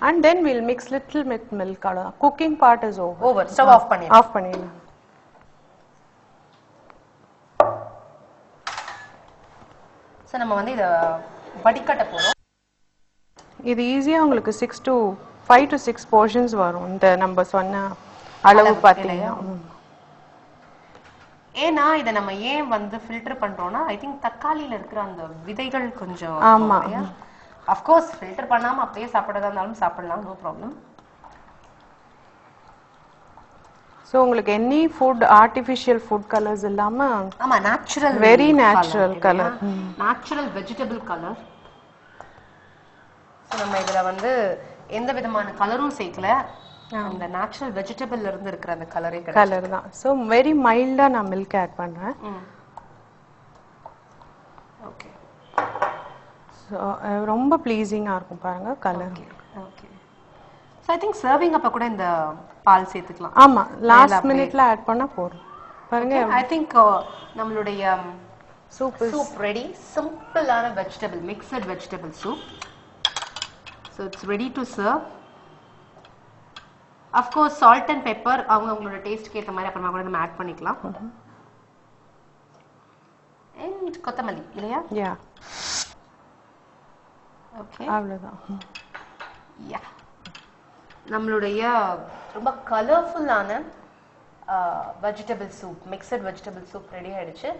And then we'll mix little bit milk. Cooking part is over. Over. Stove off பண்ணிடலாம். Off பண்ணிடலாம். So நம்ம வந்து இத வடிகட்ட போறோம். இது ஈஸியா உங்களுக்கு 5 to 6 portions வரும். இந்த நம்ம சொன்ன அளவு பாத்தீங்கன்னா. ஏனா இத நம்ம ஏன் வந்து ஃபில்டர் பண்றோம்னா ஐ திங்க் தக்காளில இருக்கிற அந்த விதைகள் கொஞ்சம் ஆமா. Of course ஃபில்டர் பண்ணாம அப்படியே சாப்பிடறதா இருந்தாலும் சாப்பிடலாம், நோ ப்ராப்ளம். So உங்களுக்கு any food artificial food colors இல்லாம ஆமா natural very natural color. Natural vegetable colour. So நம்ம இதல வந்து எந்த விதமான கலரும் சேர்க்கல. அந்த நேச்சுரல் வெஜிடபிள்ல இருந்து இருக்கிற அந்த கலரே கலர் தான். சோ very mild ஆ நான் milk ஆட் பண்றேன். ஓகே. சோ ரொம்ப ப்ளீசிங்கா இருக்கும் பாருங்க colour. Okay. So I think serving அப்ப கூட இந்த பால் சேர்த்துக்கலாம். ஆமா லாஸ்ட் மினிட்ல ஆட் பண்ணா போதும். பாருங்க ஐ திங்க் நம்மளுடைய சூப் ரெடி. சிம்பிளான vegetable mixed vegetable soup. So it's ready to serve. Of course salt and pepper அவங்களோட டேஸ்ட்க்கு ஏத்த மாதிரி அப்புறமா கூட நம்ம ஆட் பண்ணிக்கலாம். And கொத்தமல்லி இல்லையா? யா. ஓகே. அவ்வளவுதான். யா. நம்மளுடைய ரொம்ப கலர்ஃபுல்லான vegetable soup mixed vegetable soup ready ஆயிடுச்சு.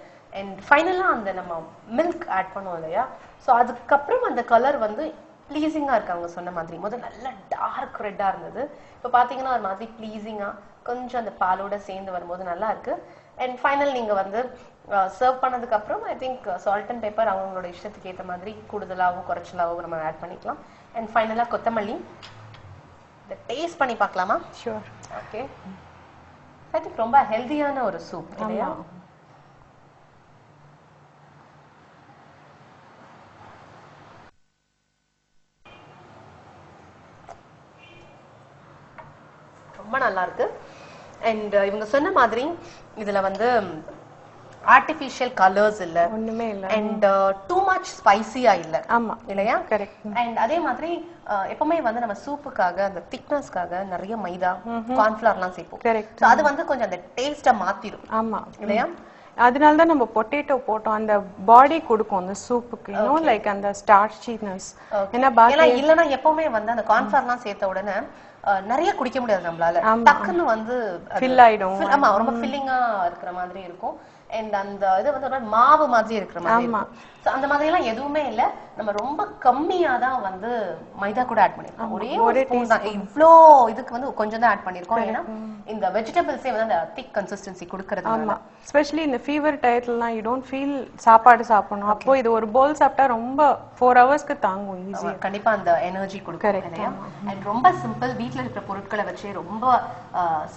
அண்ட் ஃபைனலா அந்த நம்ம மில்க் ஆட் பண்ணுவோம் இல்லையா? ஸோ அதுக்கப்புறம் அந்த கலர் வந்து ப்ளீசிங்கா இருக்கு. அவங்க சொன்ன மாதிரி முதல்ல நல்ல டார்க் ரெட்டா இருந்தது. இப்போ பாத்தீங்கன்னா ஒரு மாதிரி ப்ளீசிங்கா கொஞ்சம் அந்த பாலோட சேர்ந்து வரும்போது நல்லா இருக்கு. அண்ட் ஃபைனல் நீங்க வந்து சர்வ் பண்ணதுக்கு அப்புறம் I think salt and pepper அவங்களோட இஷ்டத்துக்கு ஏற்ற மாதிரி கூடுதலாவோ குறைச்சலாவோ நம்ம ஆட் பண்ணிக்கலாம். அண்ட் ஃபைனலா கொத்தமல்லி. இதை டேஸ்ட் பண்ணி பார்க்கலாமா? ஷூர். ஓகே. ஐ திங்க் ரொம்ப ஹெல்தியான ஒரு சூப் இல்லையா? ரொம்ப நல்லா இருக்கு. அண்ட் இவங்க சொன்ன மாதிரி இதுல வந்து ஆர்டிஃபிஷியல் கலர்ஸ் இல்ல, ஒண்ணுமே இல்ல. அண்ட் டூ மச் ஸ்பைசியா இல்ல. ஆமா இல்லையா? கரெக்ட். அண்ட் அதே மாதிரி எப்பவுமே வந்து நம்ம சூப்புக்காக அந்த திக்னஸ்க்காக நிறைய மைதா கார்ன்ஃபிளவர்லாம் சேர்ப்போம். கரெக்ட். சோ அது வந்து கொஞ்சம் அந்த டேஸ்ட மாத்திரும். ஆமா இல்லையா? அதனால தான் நம்ம பொட்டேட்டோ போட்டோம். அந்த பாடி கொடுக்கும் அந்த சூப்புக்கு, லைக் அந்த ஸ்டார்ச்சினஸ். ஏன்னா இல்லனா எப்பவுமே வந்து அந்த கார்ன்ஃபிளவர்லாம் சேர்த்த உடனே நிறைய குடிக்க முடியாது நம்மளால. டக்குன்னு வந்து ஃபில் ஆயிடும். ஆமா ரொம்ப ஃபில்லிங்கா இருக்கிற மாதிரி இருக்கும். அண்ட் அந்த இது வந்து மாவு மாதிரி இருக்கிற மாதிரி இருக்கும். சோ அந்த மாதிரி எல்லாம் எதுவுமே இல்ல. நம்ம ரொம்ப கம்மியா தான் வந்து மைதா கூட ஆட் பண்ணிருக்கோம். ஒரே ஸ்பூன் தான். இவ்ளோ இதுக்கு வந்து கொஞ்சம் தான் ஆட் பண்ணிருக்கோம். ஏன்னா இந்த வெஜிடபிள்ஸே வந்து அந்த திக் கன்சிஸ்டன்சி கொடுக்கறதுனால. ஸ்பெஷலி இந்த ஃபீவர் டயத்துலலாம் யூ டோன்ட் ஃபீல் சாப்பாடு சாப்பிடணும். அப்போ இது ஒரு பவுல் சாப்பிட்டா ரொம்ப 4 ஹவர்ஸ்க்கு தாங்கும் ஈஸியா. கண்டிப்பா அந்த எனர்ஜி கொடுக்கும் இல்லையா? அண்ட் ரொம்ப சிம்பிள். வீட்ல இருக்கிற பொருட்களை வச்சு ரொம்ப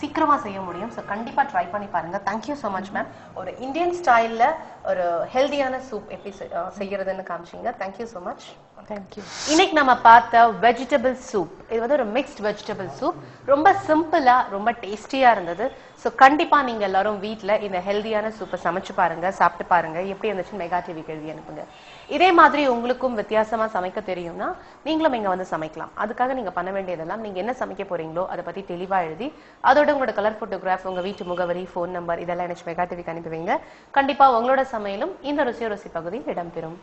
சீக்கிரமா செய்ய முடியும். சோ கண்டிப்பா ட்ரை பண்ணி பாருங்க. Thank you so much ma'am. ஒரு இந்தியன் ஸ்டைல்ல ஒரு ஹெல்தியான சூப் எப்படி செய்யறதுன்னு காமிச்சீங்க. Thank you so much. தேங்க்யூ. இன்னைக்கு நம்ம பார்த்த வெஜிடபிள் சூப், இது வந்து ஒரு மிக்ஸ்ட் வெஜிடபிள் சூப். ரொம்ப சிம்பிளா ரொம்ப டேஸ்டியா இருந்தது. சோ கண்டிப்பா நீங்க எல்லாரும் வீட்ல இந்த ஹெல்தியான சூப்பை சமைச்சு பாருங்க, சாப்பிட்டு பாருங்க. எப்படி இருந்துச்சு மெகா டிவி கேள்வி அனுப்புங்க. இதே மாதிரி உங்களுக்கும் வித்தியாசமா சமைக்க தெரியும்னா நீங்களும் இங்க வந்து சமைக்கலாம். அதுக்காக நீங்க பண்ண வேண்டியதெல்லாம் நீங்க என்ன சமைக்க போறீங்களோ அதை பத்தி தெளிவா எழுதி அதோட உங்களோட கலர் போட்டோகிராஃப், உங்க வீட்டு முகவரி, போன் நம்பர் இதெல்லாம் எனக்கு மெகா டிவிக்கு அனுப்பி வைங்க. கண்டிப்பா உங்களோட சமையலும் இந்த ருசி பகுதியில் இடம்பெறும்.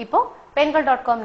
இப்போ பெண்கள்.com